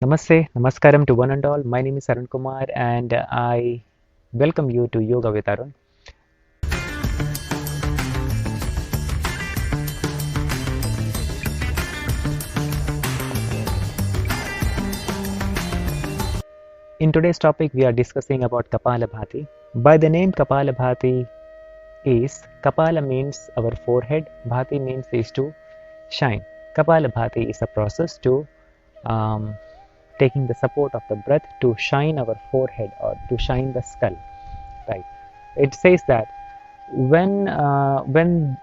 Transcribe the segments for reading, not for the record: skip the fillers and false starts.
Namaste, Namaskaram to one and all. My name is Arun Kumar and I welcome you to Yoga with Arun. In today's topic, we are discussing about Kapalabhati. By the name Kapalabhati is, Kapala means our forehead, Bhati means is to shine. Kapalabhati is a process to taking the support of the breath to shine our forehead or to shine the skull, right? It says that when the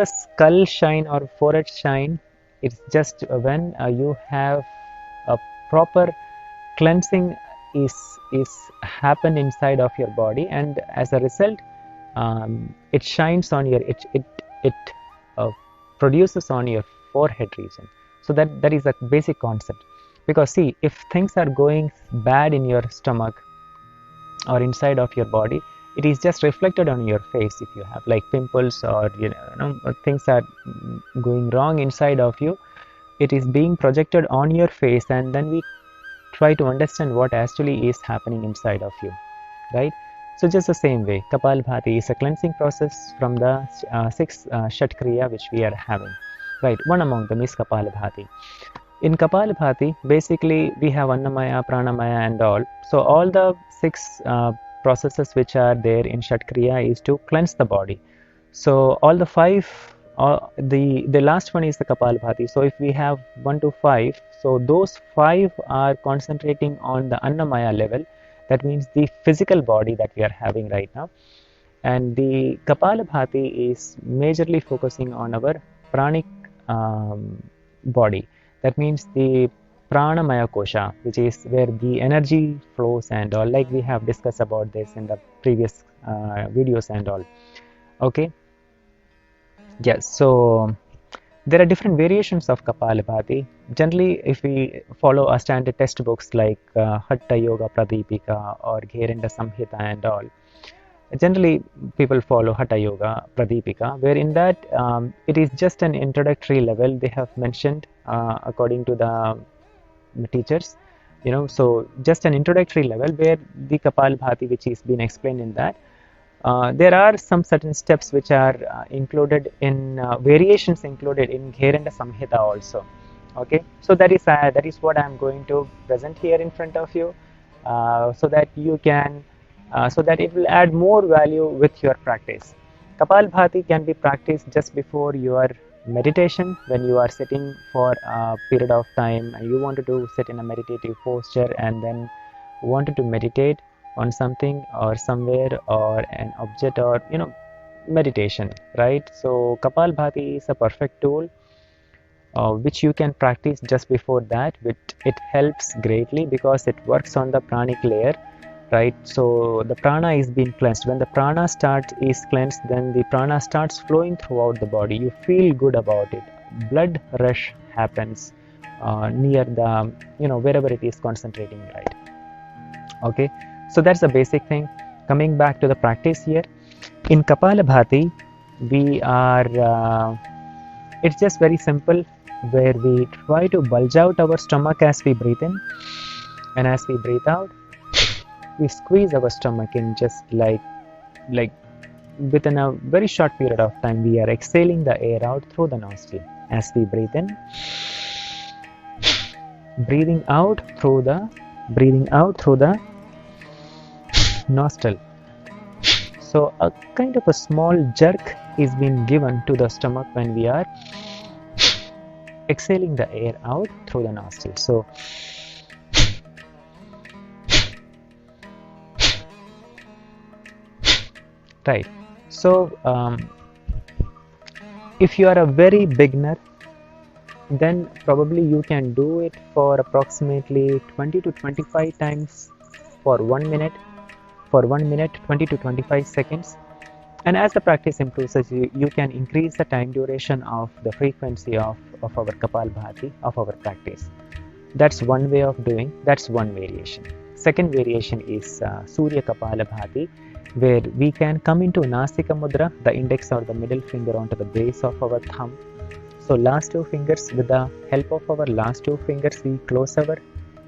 skull shine or forehead shine, it's just when you have a proper cleansing is happen inside of your body, and as a result it shines on your it uh, produces on your forehead region. So that is a basic concept, because see, if things are going bad in your stomach or inside of your body, it is just reflected on your face. If you have like pimples or things are going wrong inside of you, it is being projected on your face, and then we try to understand what actually is happening inside of you, right? So just the same way, Kapalbhati is a cleansing process from the six Shat Kriya which we are having, right? One among them is Kapalbhati. In Kapalabhati, basically we have Annamaya, Pranamaya and all. So all the six processes which are there in Shatkriya is to cleanse the body. So all the five, the last one is the Kapalabhati. So if we have 1 to 5, so those 5 are concentrating on the Annamaya level. That means the physical body that we are having right now. And the Kapalabhati is majorly focusing on our pranic body. That means the Pranamaya Kosha, which is where the energy flows and all, like we have discussed about this in the previous videos and all. Okay. Yes, so there are different variations of Kapalabhati. Generally, if we follow our standard textbooks like Hatha Yoga Pradipika or Gherenda Samhita and all, generally people follow Hatha Yoga Pradipika, where in that it is just an introductory level they have mentioned according to the teachers, so just an introductory level where the Kapalbhati which is being explained in that. There are some certain steps which are included in variations included in Gherenda Samhita also. Okay, so that is what I am going to present here in front of you, so that you can so that it will add more value with your practice. Kapalbhati can be practiced just before your meditation, when you are sitting for a period of time and you wanted to sit in a meditative posture and then wanted to meditate on something or somewhere or an object or meditation, right? So Kapalbhati is a perfect tool which you can practice just before that. It helps greatly because it works on the pranic layer, right? So the prana is being cleansed. When the prana is cleansed, then the prana starts flowing throughout the body. You feel good about it. Blood rush happens near the wherever it is concentrating, right? Okay, so that's the basic thing. Coming back to the practice here, in Kapalabhati we are it's just very simple, where we try to bulge out our stomach as we breathe in, and as we breathe out we squeeze our stomach in, just like within a very short period of time we are exhaling the air out through the nostril as we breathe in, breathing out through the nostril. So a kind of a small jerk is being given to the stomach when we are exhaling the air out through the nostril. So right, so if you are a very beginner, then probably you can do it for approximately 20 to 25 times for 1 minute, 20 to 25 seconds. And as the practice improves, you can increase the time duration of the frequency of our Kapalbhati, of our practice. That's one way of doing, that's one variation. Second variation is Surya Kapalabhati, where we can come into Nasika Mudra, the index or the middle finger onto the base of our thumb. So last two fingers, with the help of our last two fingers, we close our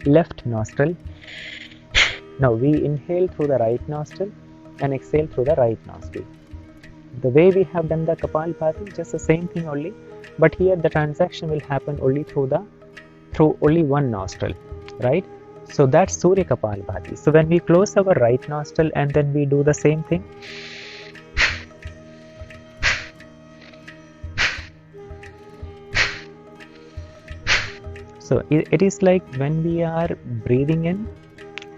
left nostril. Now we inhale through the right nostril and exhale through the right nostril. The way we have done the Kapalbhati, just the same thing only, but here the transaction will happen only through only one nostril, right? So that's Surya Kapalbhati. So when we close our right nostril and then we do the same thing, so it is like when we are breathing in,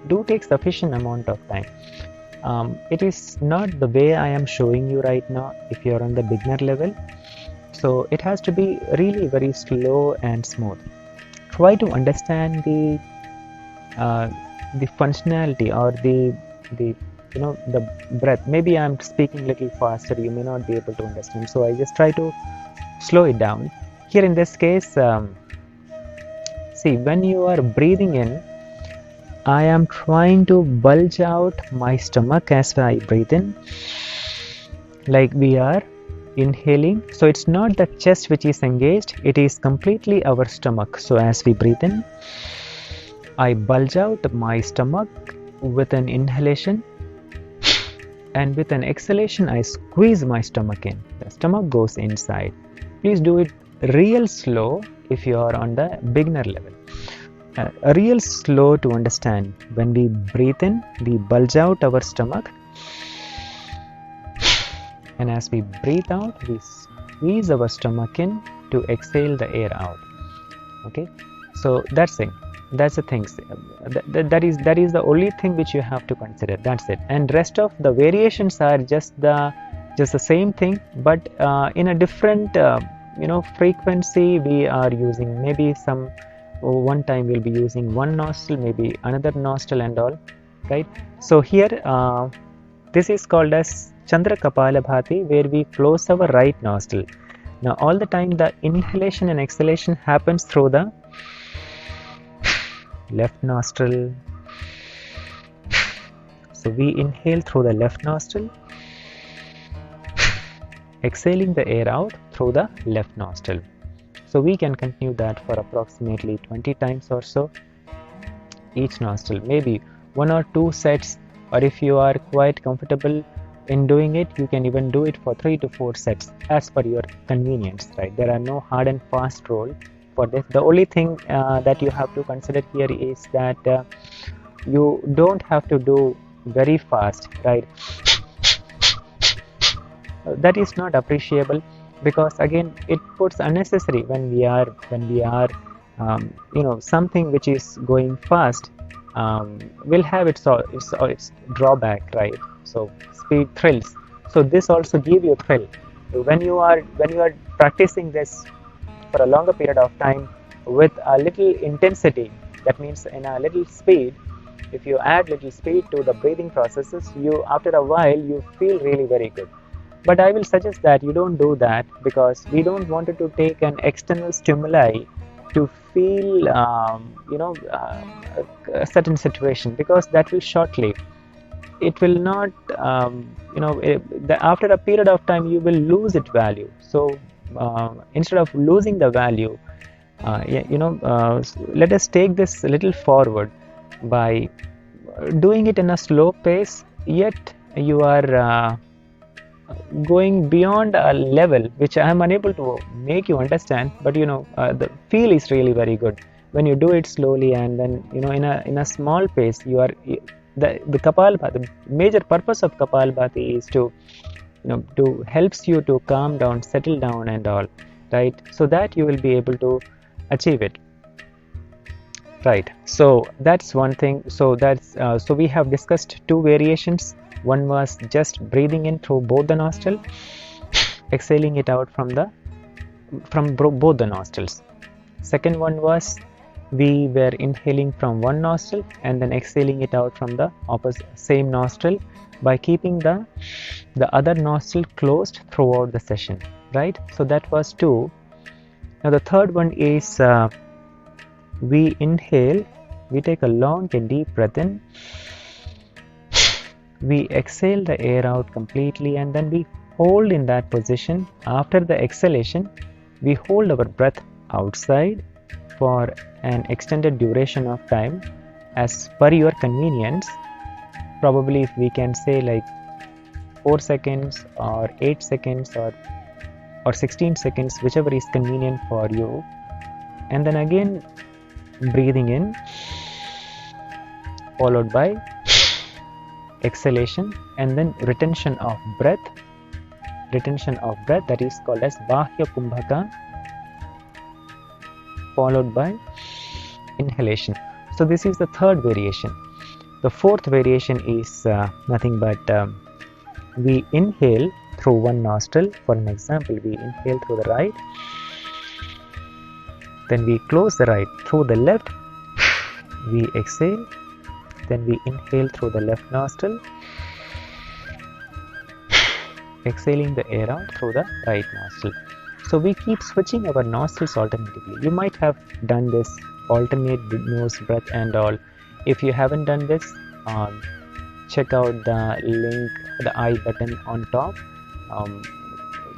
do take sufficient amount of time. It is not the way I am showing you right now if you are on the beginner level. So it has to be really very slow and smooth. Try to understand the functionality or the breath. Maybe I'm speaking a little faster, you may not be able to understand, so I just try to slow it down. Here in this case, see, when you are breathing in, I am trying to bulge out my stomach as I breathe in, like we are inhaling. So it's not the chest which is engaged, it is completely our stomach. So as we breathe in, I bulge out my stomach with an inhalation, and with an exhalation I squeeze my stomach in. The stomach goes inside. Please do it real slow if you are on the beginner level. Real slow to understand. When we breathe in, we bulge out our stomach, and as we breathe out, we squeeze our stomach in to exhale the air out. Okay, so that's it. That's the thing. That is the only thing which you have to consider. That's it. And rest of the variations are just the same thing, but in a different frequency. We are using maybe one time we'll be using one nostril, maybe another nostril and all, right? So here this is called as Chandra Kapalabhati, where we close our right nostril. Now all the time the inhalation and exhalation happens through the left nostril. So we inhale through the left nostril, exhaling the air out through the left nostril. So we can continue that for approximately 20 times or so, each nostril, maybe 1 or 2 sets, or if you are quite comfortable in doing it, you can even do it for 3 to 4 sets as per your convenience, right? There are no hard and fast rule for this. The only thing that you have to consider here is that you don't have to do very fast, right? That is not appreciable, because again it puts unnecessary when we are something which is going fast will have its drawback, right? So speed thrills. So this also give you thrill when you are practicing this for a longer period of time with a little intensity. That means in a little speed. If you add little speed to the breathing processes, you after a while you feel really very good. But I will suggest that you don't do that, because we don't want to take an external stimuli to feel a certain situation, because that will short-lived. It will not after a period of time you will lose its value. So instead of losing the value, let us take this a little forward by doing it in a slow pace, yet you are going beyond a level which I am unable to make you understand, but the feel is really very good when you do it slowly, and then in a small pace. You are the Kapalbhati. The major purpose of Kapalbhati is to helps you to calm down, settle down and all, right? So that you will be able to achieve it, right? So that's one thing. So that's so we have discussed 2 variations. One was just breathing in through both the nostrils, exhaling it out from both the nostrils. Second one was we were inhaling from one nostril and then exhaling it out from the same nostril by keeping the other nostril closed throughout the session, right? So that was 2. Now the third one is we inhale, we take a long and deep breath in, we exhale the air out completely, and then we hold in that position. After the exhalation, we hold our breath outside for an extended duration of time as per your convenience. Probably if we can say like 4 seconds or 8 seconds or 16 seconds, whichever is convenient for you. And then again breathing in, followed by exhalation, and then retention of breath, that is called as Bahya Kumbhaka, followed by inhalation. So this is the third variation. The fourth variation is nothing but we inhale through one nostril. For an example, we inhale through the right, then we close the right. Through the left, we exhale, then we inhale through the left nostril, exhaling the air out through the right nostril. So we keep switching our nostrils alternatively. You might have done this alternate nose breath and all. If you haven't done this, check out the link, the I button on top.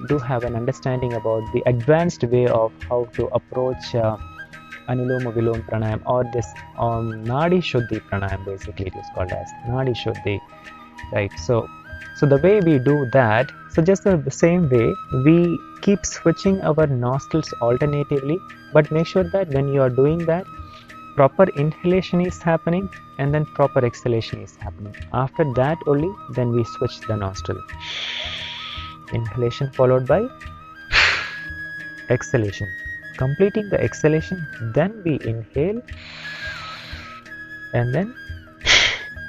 Do have an understanding about the advanced way of how to approach Anuloma Viloma Pranayam, or this Nadi Shuddhi Pranayam. Basically it is called as Nadi Shuddhi, right? So the way we do that, so just the same way we keep switching our nostrils alternatively, but make sure that when you are doing that, proper inhalation is happening and then proper exhalation is happening. After that only then we switch the nostril. Inhalation followed by exhalation. Completing the exhalation, then we inhale and then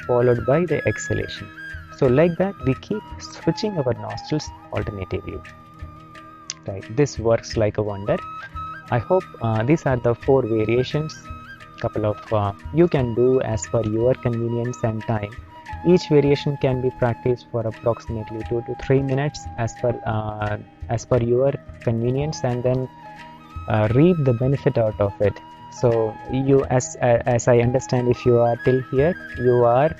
followed by the exhalation. So like that we keep switching our nostrils alternatively, right? This works like a wonder. I hope these are the 4 variations. Couple of you can do as per your convenience and time. Each variation can be practiced for approximately 2 to 3 minutes as per your convenience, and then reap the benefit out of it. So you, as I understand, if you are till here, you are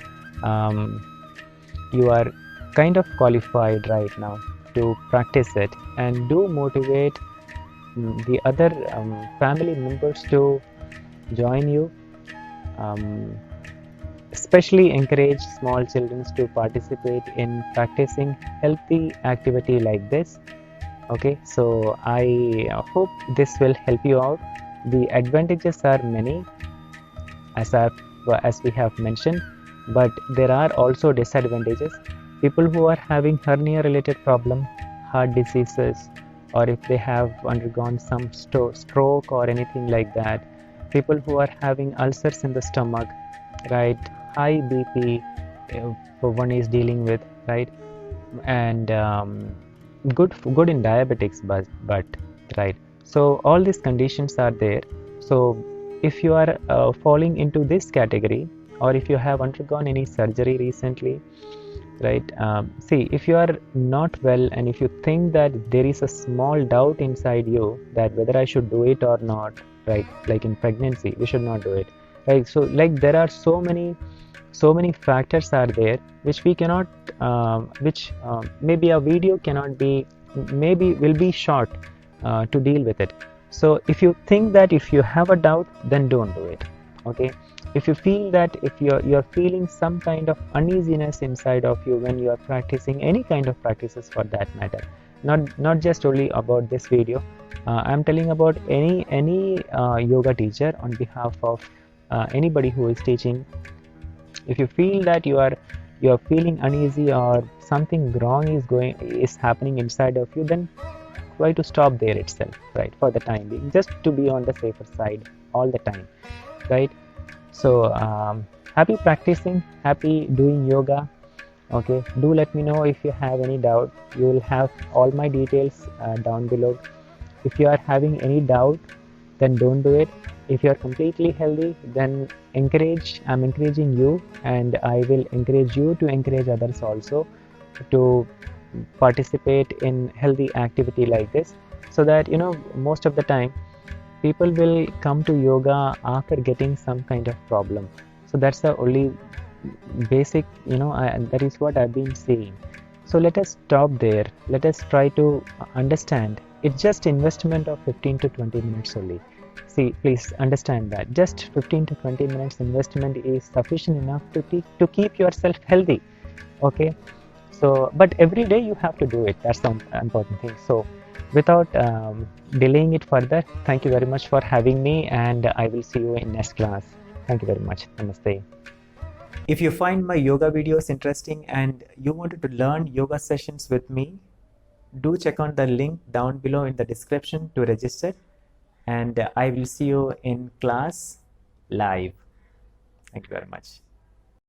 kind of qualified right now to practice it, and do motivate the other family members to join you. Especially encourage small children to participate in practicing healthy activity like this. Okay, so I hope this will help you out. The advantages are many, as we have mentioned, but there are also disadvantages. People who are having hernia related problem, heart diseases, or if they have undergone some stroke or anything like that, people who are having ulcers in the stomach, right, high BP one is dealing with, right, and good in diabetics, but right, so all these conditions are there. So if you are falling into this category, or if you have undergone any surgery recently, right, see, if you are not well and if you think that there is a small doubt inside you that whether I should do it or not, right, like in pregnancy we should not do it, right? So like there are so many factors are there which we cannot maybe a video cannot be, maybe will be short to deal with it. So if you think that if you have a doubt, then don't do it. Okay, if you feel that if you're feeling some kind of uneasiness inside of you when you are practicing any kind of practices for that matter, not just only about this video, I'm telling about any yoga teacher on behalf of anybody who is teaching. If you feel that you are feeling uneasy or something wrong is happening inside of you, then try to stop there itself, right, for the time being, just to be on the safer side all the time, right? So happy practicing, happy doing yoga. Okay, do let me know if you have any doubt. You will have all my details down below. If you are having any doubt, then don't do it. If you are completely healthy, then I'm encouraging you, and I will encourage you to encourage others also to participate in healthy activity like this, so that most of the time people will come to yoga after getting some kind of problem. So that's the only basic, that is what I've been saying. So let us stop there. Let us try to understand It's just investment of 15 to 20 minutes only. See, please understand that just 15 to 20 minutes investment is sufficient enough to keep yourself healthy. Okay, so but every day you have to do it. That's the important thing. So without delaying it further, thank you very much for having me, and I will see you in next class. Thank you very much. Namaste. If you find my yoga videos interesting and you wanted to learn yoga sessions with me, do check on the link down below in the description to register, and I will see you in class live. Thank you very much.